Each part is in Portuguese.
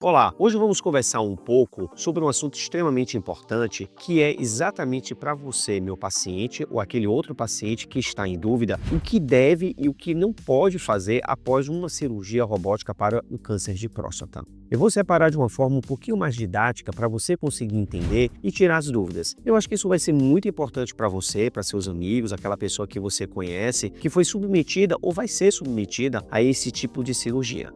Olá, hoje vamos conversar um pouco sobre um assunto extremamente importante, que é exatamente para você, meu paciente, ou aquele outro paciente que está em dúvida, o que deve e o que não pode fazer após uma cirurgia robótica para o câncer de próstata. Eu vou separar de uma forma um pouquinho mais didática para você conseguir entender e tirar as dúvidas. Eu acho que isso vai ser muito importante para você, para seus amigos, aquela pessoa que você conhece, que foi submetida ou vai ser submetida a esse tipo de cirurgia.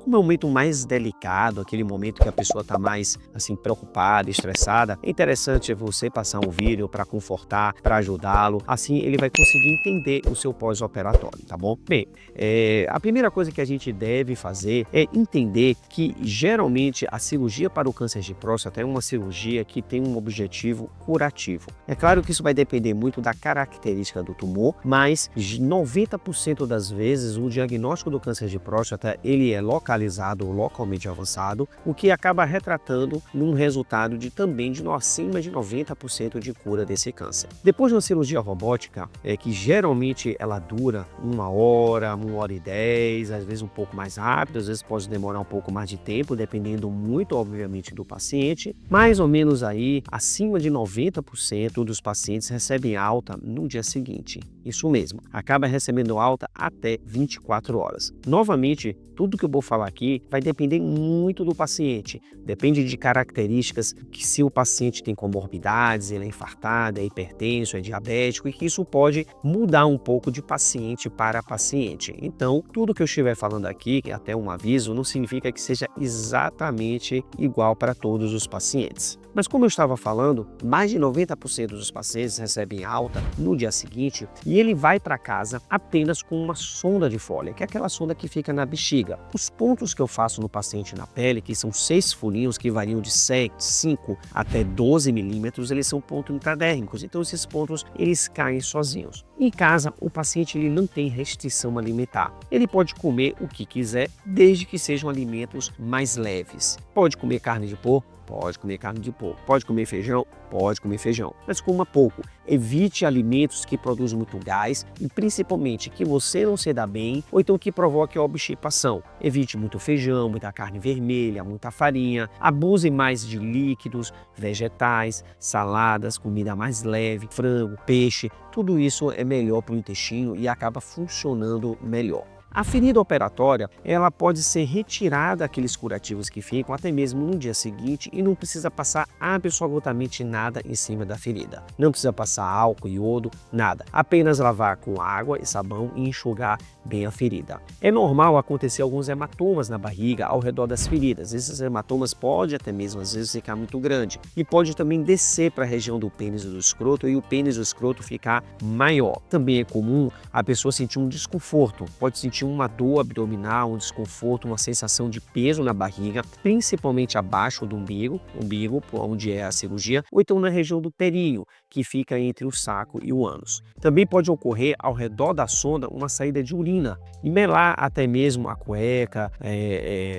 Como é um momento mais delicado, aquele momento que a pessoa está mais assim preocupada, estressada, é interessante você passar um vídeo para confortar, para ajudá-lo. Assim ele vai conseguir entender o seu pós-operatório, tá bom? Bem, a primeira coisa que a gente deve fazer é entender que geralmente a cirurgia para o câncer de próstata é uma cirurgia que tem um objetivo curativo. É claro que isso vai depender muito da característica do tumor, mas 90% das vezes o diagnóstico do câncer de próstata ele é localizado ou localmente avançado, o que acaba retratando num resultado também de acima de 90% de cura desse câncer. Depois de uma cirurgia robótica, que geralmente ela dura 1 hora e 10, às vezes um pouco mais rápido, às vezes pode demorar um pouco mais de tempo, dependendo muito, obviamente, do paciente. Mais ou menos aí, acima de 90% dos pacientes recebem alta no dia seguinte. Isso mesmo, acaba recebendo alta até 24 horas. Novamente, tudo que eu vou falar aqui vai depender muito do paciente. Depende de características que se o paciente tem comorbidades, ele é infartado, é hipertenso, é diabético e que isso pode mudar um pouco de paciente para paciente. Então, tudo que eu estiver falando aqui, que é até um aviso, não significa que seja exatamente igual para todos os pacientes. Mas como eu estava falando, mais de 90% dos pacientes recebem alta no dia seguinte e ele vai para casa apenas com uma sonda de Foley, que é aquela sonda que fica na bexiga. Os pontos que eu faço no paciente na pele, que são 6 furinhos que variam de 5 até 12 milímetros, eles são pontos intradérmicos, então esses pontos eles caem sozinhos. Em casa, o paciente ele não tem restrição alimentar. Ele pode comer o que quiser, desde que sejam alimentos mais leves. Pode comer carne de porco? Pode comer carne de porco. Pode comer feijão? Pode comer feijão. Mas coma pouco. Evite alimentos que produzem muito gás e principalmente que você não se dá bem ou então que provoque obstipação. Evite muito feijão, muita carne vermelha, muita farinha. Abuse mais de líquidos, vegetais, saladas, comida mais leve, frango, peixe. Tudo isso é melhor para o intestino e acaba funcionando melhor. A ferida operatória, ela pode ser retirada aqueles curativos que ficam até mesmo no dia seguinte e não precisa passar absolutamente nada em cima da ferida. Não precisa passar álcool, iodo, nada. Apenas lavar com água e sabão e enxugar bem a ferida. É normal acontecer alguns hematomas na barriga ao redor das feridas. Esses hematomas podem até mesmo às vezes ficar muito grande e pode também descer para a região do pênis e do escroto e o pênis do escroto ficar maior. Também é comum a pessoa sentir um desconforto, pode sentir uma dor abdominal, um desconforto, uma sensação de peso na barriga, principalmente abaixo do umbigo, onde é a cirurgia, ou então na região do períneo, que fica entre o saco e o ânus. Também pode ocorrer ao redor da sonda uma saída de urina e melar até mesmo a cueca,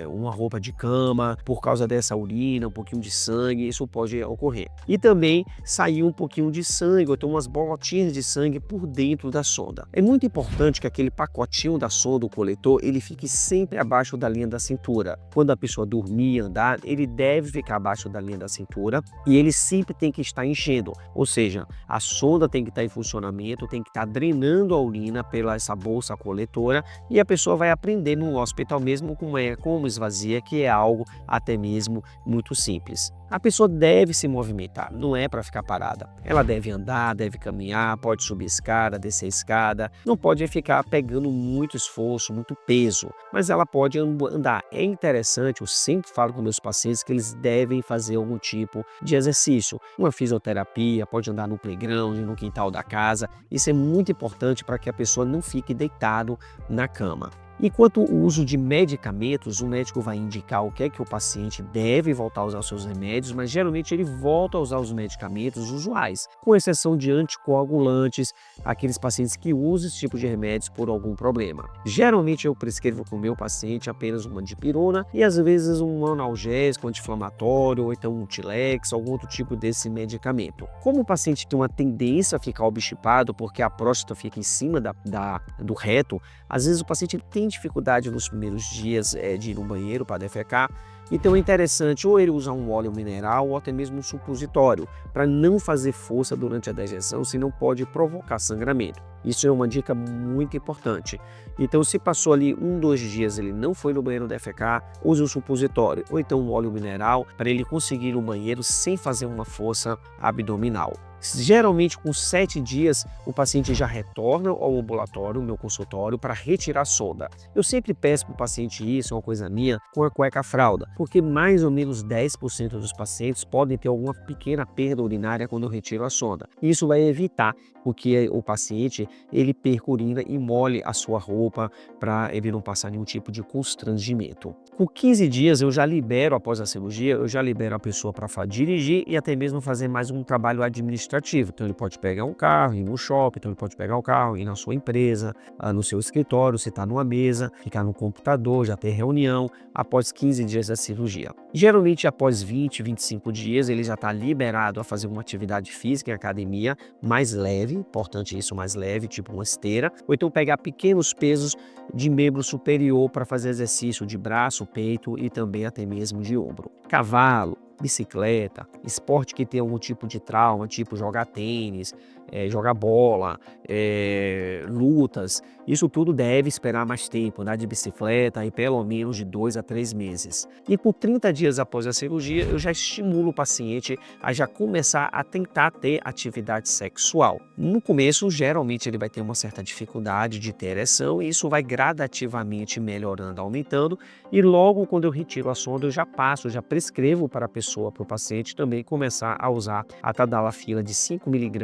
uma roupa de cama, por causa dessa urina, um pouquinho de sangue, isso pode ocorrer. E também sair um pouquinho de sangue, ou então umas bolotinhas de sangue por dentro da sonda. É muito importante que aquele pacotinho da sonda, o coletor, ele fique sempre abaixo da linha da cintura. Quando a pessoa dormir e andar, ele deve ficar abaixo da linha da cintura e ele sempre tem que estar enchendo, ou seja, a sonda tem que estar em funcionamento, tem que estar drenando a urina pela essa bolsa coletora e a pessoa vai aprender no hospital mesmo como esvazia, que é algo até mesmo muito simples. A pessoa deve se movimentar, não é para ficar parada. Ela deve andar, deve caminhar, pode subir escada, descer escada, não pode ficar pegando muito esforço, muito peso, mas ela pode andar. É interessante, eu sempre falo com meus pacientes que eles devem fazer algum tipo de exercício, uma fisioterapia, pode andar no playground, no quintal da casa. Isso é muito importante para que a pessoa não fique deitado na cama. Enquanto o uso de medicamentos, o médico vai indicar o que é que o paciente deve voltar a usar os seus remédios, mas geralmente ele volta a usar os medicamentos usuais, com exceção de anticoagulantes, aqueles pacientes que usam esse tipo de remédios por algum problema. Geralmente eu prescrevo para o meu paciente apenas uma dipirona e às vezes um analgésico, anti-inflamatório, ou então um Tilex, algum outro tipo desse medicamento. Como o paciente tem uma tendência a ficar obstipado porque a próstata fica em cima do reto, às vezes o paciente tende dificuldade nos primeiros dias de ir no banheiro para defecar, então é interessante ou ele usar um óleo mineral ou até mesmo um supositório, para não fazer força durante a digestão, senão pode provocar sangramento. Isso é uma dica muito importante. Então, se passou ali 2 dias ele não foi no banheiro defecar, use um supositório ou então um óleo mineral para ele conseguir ir no banheiro sem fazer uma força abdominal. Geralmente, com 7 dias, o paciente já retorna ao ambulatório, meu consultório, para retirar a sonda. Eu sempre peço para o paciente isso, é uma coisa minha, com a cueca-fralda, porque mais ou menos 10% dos pacientes podem ter alguma pequena perda urinária quando eu retiro a sonda. Isso vai evitar que o paciente ele perca urina e molhe a sua roupa para ele não passar nenhum tipo de constrangimento. Com 15 dias eu já libero, após a cirurgia, eu já libero a pessoa para dirigir e até mesmo fazer mais um trabalho administrativo. Então ele pode pegar um carro, ir no shopping, então ele pode pegar o carro, ir na sua empresa, no seu escritório, sentar numa mesa, ficar no computador, já ter reunião, após 15 dias da cirurgia. Geralmente após 20, 25 dias ele já está liberado a fazer uma atividade física em academia mais leve, importante isso, mais leve, tipo uma esteira, ou então pegar pequenos pesos de membro superior para fazer exercício de braço, peito e também até mesmo de ombro. Cavalo, bicicleta, esporte que tem algum tipo de trauma, tipo jogar tênis, jogar bola, lutas, isso tudo deve esperar mais tempo, andar de bicicleta aí pelo menos de 2 a 3 meses. E por 30 dias após a cirurgia, eu já estimulo o paciente a já começar a tentar ter atividade sexual. No começo, geralmente ele vai ter uma certa dificuldade de ter ereção e isso vai gradativamente melhorando, aumentando, e logo quando eu retiro a sonda, eu já prescrevo para a pessoa, para o paciente também começar a usar a tadalafila de 5 mg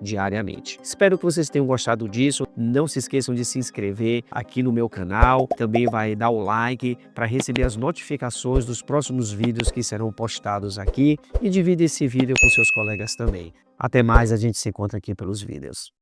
diariamente. Espero que vocês tenham gostado disso. Não se esqueçam de se inscrever aqui no meu canal. Também vai dar o like para receber as notificações dos próximos vídeos que serão postados aqui. E divida esse vídeo com seus colegas também. Até mais, a gente se encontra aqui pelos vídeos.